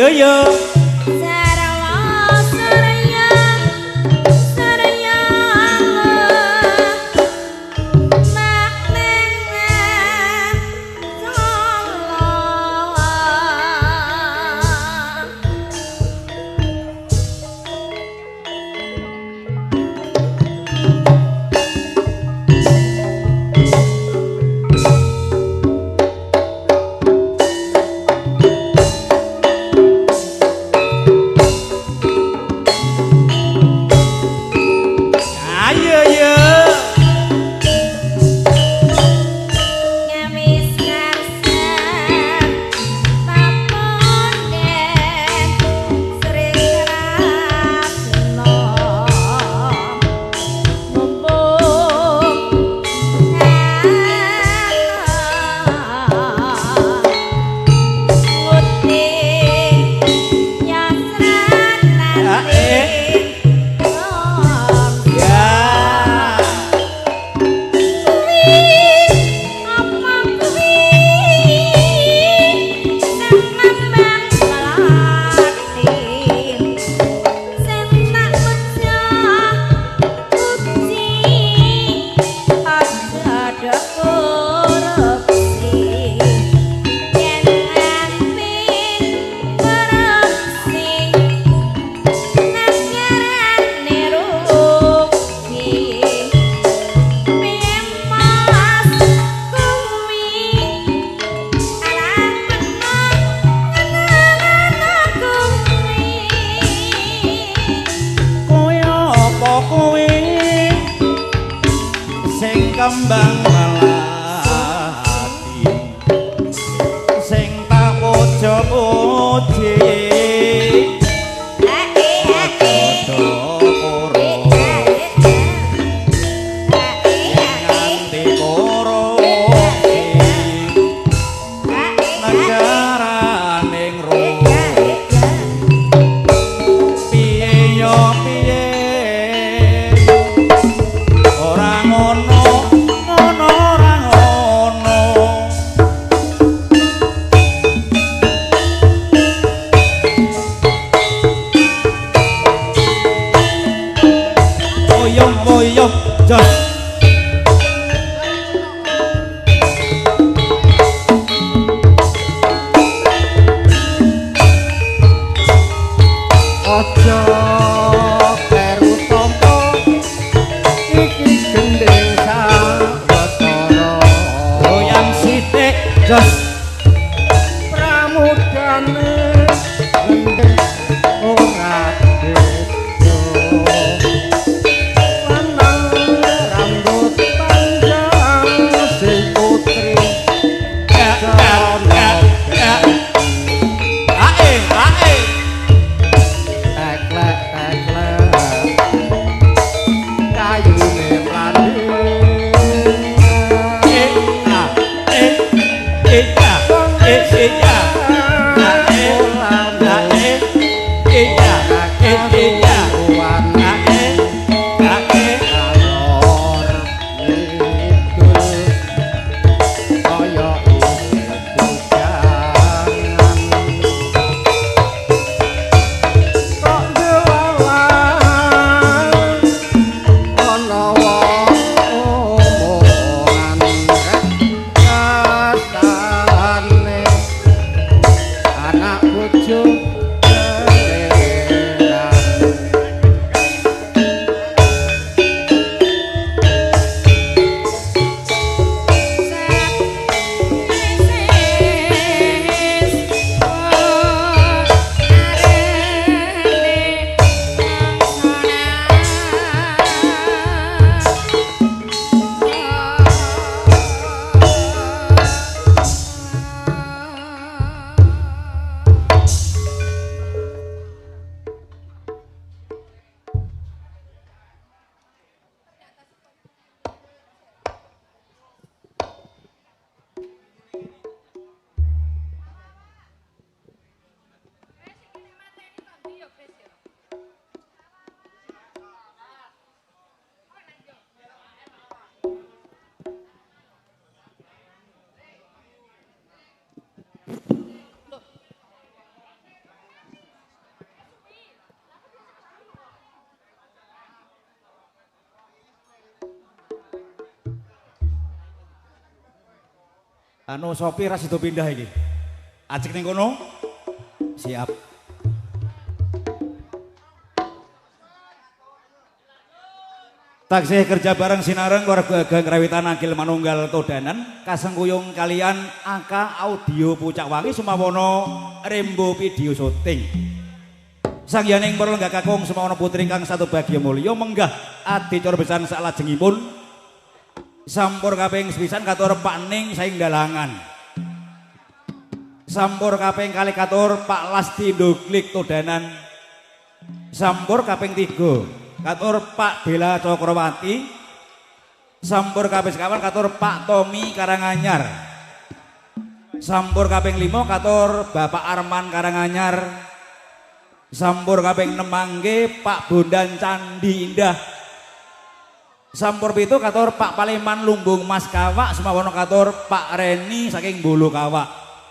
yo yo. Kembang melati sing tak puja-puji boyong jos aja peru tompo iki gendeng sawetara goyang sithik jos pramudane ora Anu sopir ra sido pindah iki. Ajek ning kono. Siap. Taksih kerja bareng sinareng warga Grawitan Agil Manunggal Todanan kasengkuyung kalian AK Audio Pucak Wangi Sumawono Rembo Video Syuting. Sangyaning perlenggak kakung Sumawono putri kang satu bagya mulya menggah adicara besan salajengipun sampur kaping sepisan katur Pak Ning saing dalangan. Sampur kaping kali katur Pak Lasti Ndoglik Todanan. Sampur kaping 3 katur Pak Bela Cokrawati. Sampur kaping sekawan katur Pak Tommy Karanganyar. Sampur kaping 5 katur Bapak Arman Karanganyar. Sampur kaping 6 mangke Pak Bondan Candi Indah. Sampur 7 katur Pak Paleman Lumbung Mas Kawak Sumawono katur Pak Reni saking Bulu Kawak.